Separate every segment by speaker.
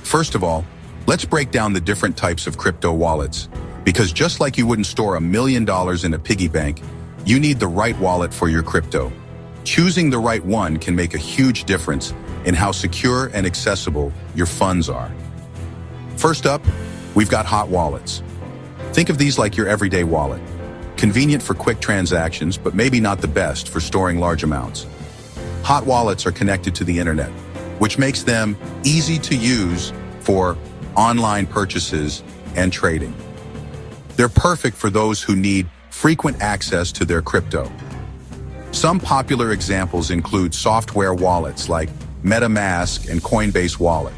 Speaker 1: First of all, let's break down the different types of crypto wallets, because just like you wouldn't store $1 million in a piggy bank, you need the right wallet for your crypto. Choosing the right one can make a huge difference in how secure and accessible your funds are. First up, we've got hot wallets. Think of these like your everyday wallet. Convenient for quick transactions, but maybe not the best for storing large amounts. Hot wallets are connected to the internet, which makes them easy to use for online purchases and trading. They're perfect for those who need frequent access to their crypto. Some popular examples include software wallets like MetaMask and Coinbase Wallet.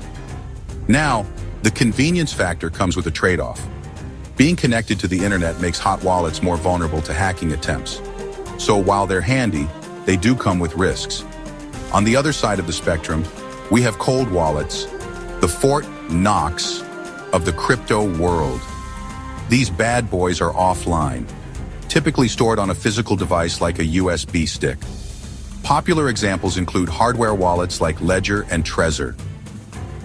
Speaker 1: Now, the convenience factor comes with a trade-off. Being connected to the internet makes hot wallets more vulnerable to hacking attempts. So while they're handy, they do come with risks. On the other side of the spectrum, we have cold wallets, the Fort Knox of the crypto world. These bad boys are offline, typically stored on a physical device like a USB stick. Popular examples include hardware wallets like Ledger and Trezor.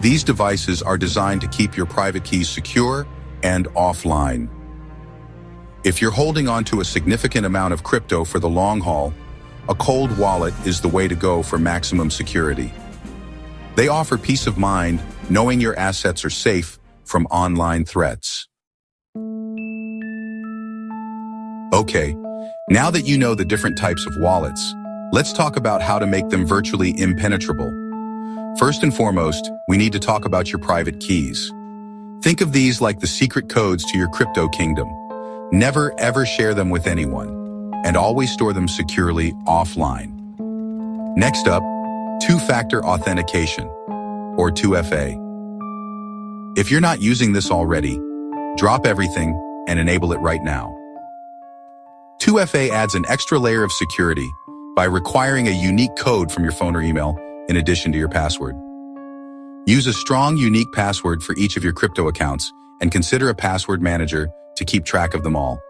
Speaker 1: These devices are designed to keep your private keys secure and offline. If you're holding on to a significant amount of crypto for the long haul, a cold wallet is the way to go for maximum security. They offer peace of mind knowing your assets are safe from online threats. Okay, now that you know the different types of wallets, let's talk about how to make them virtually impenetrable. First and foremost, we need to talk about your private keys. Think of these like the secret codes to your crypto kingdom. Never ever share them with anyone, and always store them securely offline. Next up, two-factor authentication, or 2FA. If you're not using this already, drop everything and enable it right now. 2FA adds an extra layer of security by requiring a unique code from your phone or email in addition to your password. Use a strong, unique password for each of your crypto accounts and consider a password manager to keep track of them all.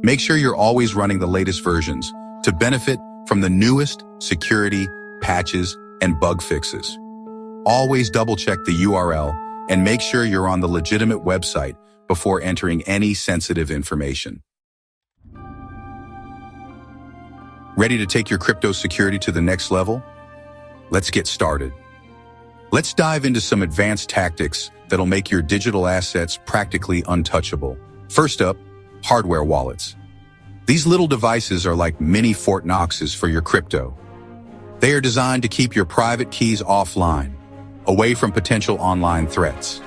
Speaker 1: Make sure you're always running the latest versions to benefit from the newest security patches and bug fixes. Always double-check the URL and make sure you're on the legitimate website before entering any sensitive information. Ready to take your crypto security to the next level? Let's get started. Let's dive into some advanced tactics that'll make your digital assets practically untouchable. First up, hardware wallets. These little devices are like mini Fort Knoxes for your crypto. They are designed to keep your private keys offline, away from potential online threats.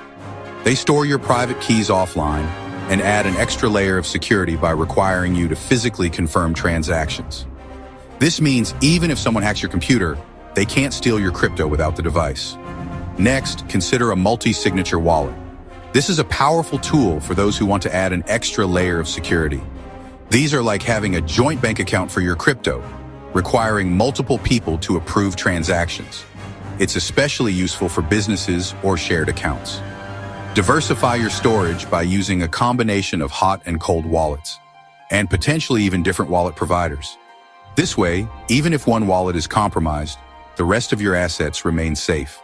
Speaker 1: They store your private keys offline and add an extra layer of security by requiring you to physically confirm transactions. This means even if someone hacks your computer, they can't steal your crypto without the device. Next, consider a multi-signature wallet. This is a powerful tool for those who want to add an extra layer of security. These are like having a joint bank account for your crypto, requiring multiple people to approve transactions. It's especially useful for businesses or shared accounts. Diversify your storage by using a combination of hot and cold wallets, and potentially even different wallet providers. This way, even if one wallet is compromised, the rest of your assets remain safe.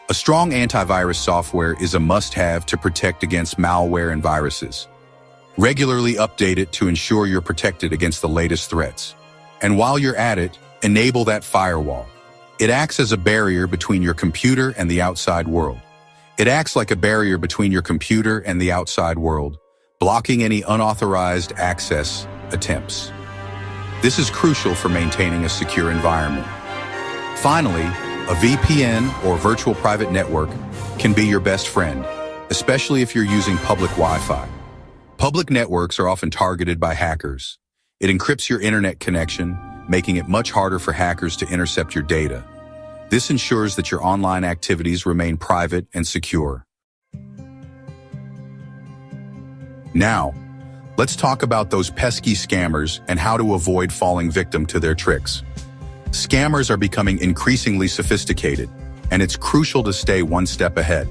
Speaker 1: A strong antivirus software is a must-have to protect against malware and viruses. Regularly update it to ensure you're protected against the latest threats. And while you're at it, enable that firewall. It acts as a barrier between your computer and the outside world. It acts like a barrier between your computer and the outside world, blocking any unauthorized access attempts. This is crucial for maintaining a secure environment. Finally, a VPN or virtual private network can be your best friend, especially if you're using public Wi-Fi. Public networks are often targeted by hackers. It encrypts your internet connection, making it much harder for hackers to intercept your data. This ensures that your online activities remain private and secure. Now, let's talk about those pesky scammers and how to avoid falling victim to their tricks. Scammers are becoming increasingly sophisticated, and it's crucial to stay one step ahead.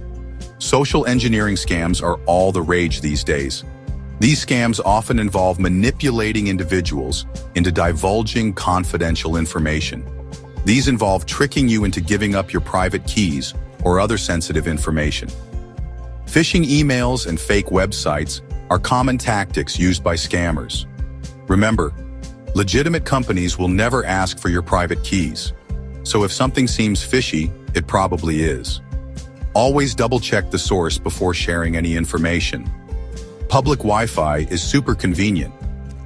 Speaker 1: Social engineering scams are all the rage these days. These scams often involve manipulating individuals into divulging confidential information. These involve tricking you into giving up your private keys or other sensitive information. Phishing emails and fake websites are common tactics used by scammers. Remember, legitimate companies will never ask for your private keys. So if something seems fishy, it probably is. Always double-check the source before sharing any information. Public Wi-Fi is super convenient,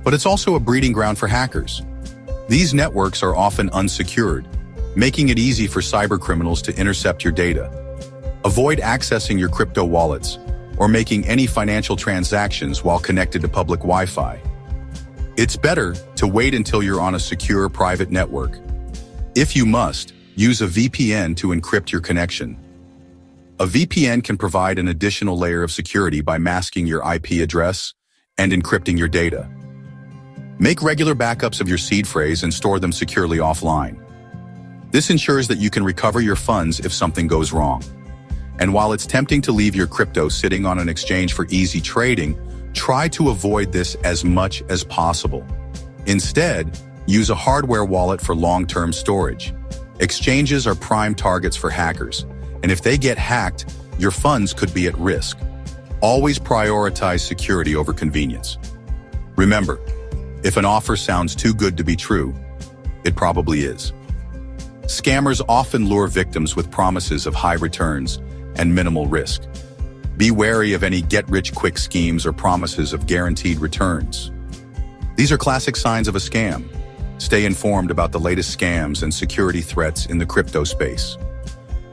Speaker 1: but it's also a breeding ground for hackers. These networks are often unsecured, making it easy for cybercriminals to intercept your data. Avoid accessing your crypto wallets or making any financial transactions while connected to public Wi-Fi. It's better to wait until you're on a secure private network. If you must, use a VPN to encrypt your connection. A VPN can provide an additional layer of security by masking your IP address and encrypting your data. Make regular backups of your seed phrase and store them securely offline. This ensures that you can recover your funds if something goes wrong. And while it's tempting to leave your crypto sitting on an exchange for easy trading, try to avoid this as much as possible. Instead, use a hardware wallet for long-term storage. Exchanges are prime targets for hackers, and if they get hacked, your funds could be at risk. Always prioritize security over convenience. Remember, if an offer sounds too good to be true, it probably is. Scammers often lure victims with promises of high returns and minimal risk. Be wary of any get-rich-quick schemes or promises of guaranteed returns. These are classic signs of a scam. Stay informed about the latest scams and security threats in the crypto space.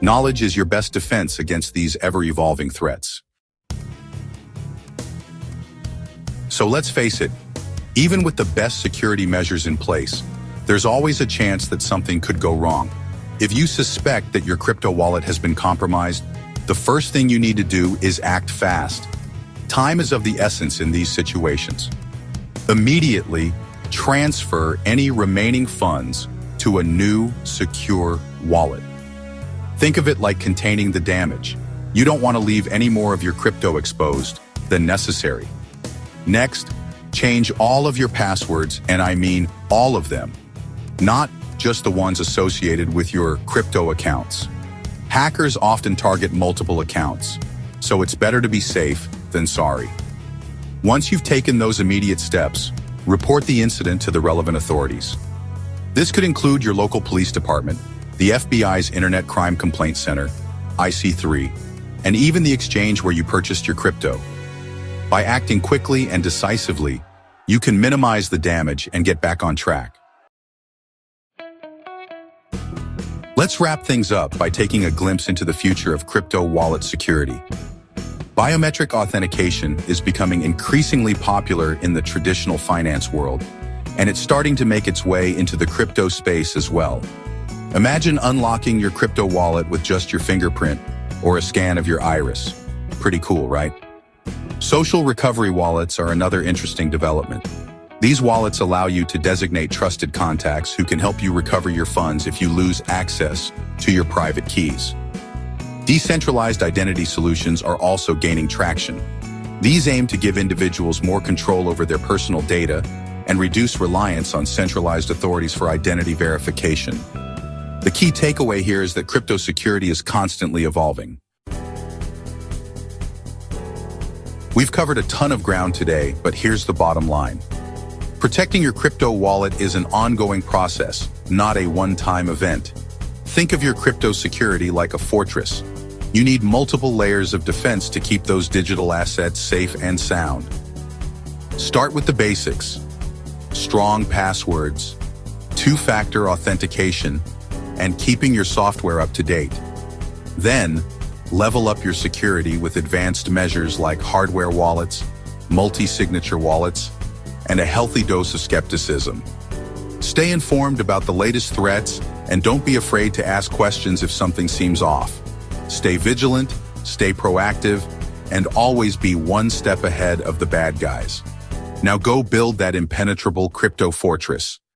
Speaker 1: Knowledge is your best defense against these ever-evolving threats. So let's face it, even with the best security measures in place, there's always a chance that something could go wrong. If you suspect that your crypto wallet has been compromised, the first thing you need to do is act fast. Time is of the essence in these situations. Immediately, transfer any remaining funds to a new, secure wallet. Think of it like containing the damage. You don't want to leave any more of your crypto exposed than necessary. Next, change all of your passwords, and I mean all of them, not just the ones associated with your crypto accounts. Hackers often target multiple accounts, so it's better to be safe than sorry. Once you've taken those immediate steps, report the incident to the relevant authorities. This could include your local police department, the FBI's Internet Crime Complaint Center, IC3, and even the exchange where you purchased your crypto. By acting quickly and decisively, you can minimize the damage and get back on track. Let's wrap things up by taking a glimpse into the future of crypto wallet security. Biometric authentication is becoming increasingly popular in the traditional finance world, and it's starting to make its way into the crypto space as well. Imagine unlocking your crypto wallet with just your fingerprint or a scan of your iris. Pretty cool, right? Social recovery wallets are another interesting development. These wallets allow you to designate trusted contacts who can help you recover your funds if you lose access to your private keys. Decentralized identity solutions are also gaining traction. These aim to give individuals more control over their personal data and reduce reliance on centralized authorities for identity verification. The key takeaway here is that crypto security is constantly evolving. We've covered a ton of ground today, but here's the bottom line. Protecting your crypto wallet is an ongoing process, not a one-time event. Think of your crypto security like a fortress. You need multiple layers of defense to keep those digital assets safe and sound. Start with the basics: strong passwords, two-factor authentication, and keeping your software up to date. Then, level up your security with advanced measures like hardware wallets, multi-signature wallets, and a healthy dose of skepticism. Stay informed about the latest threats and don't be afraid to ask questions if something seems off. Stay vigilant, stay proactive, and always be one step ahead of the bad guys. Now go build that impenetrable crypto fortress.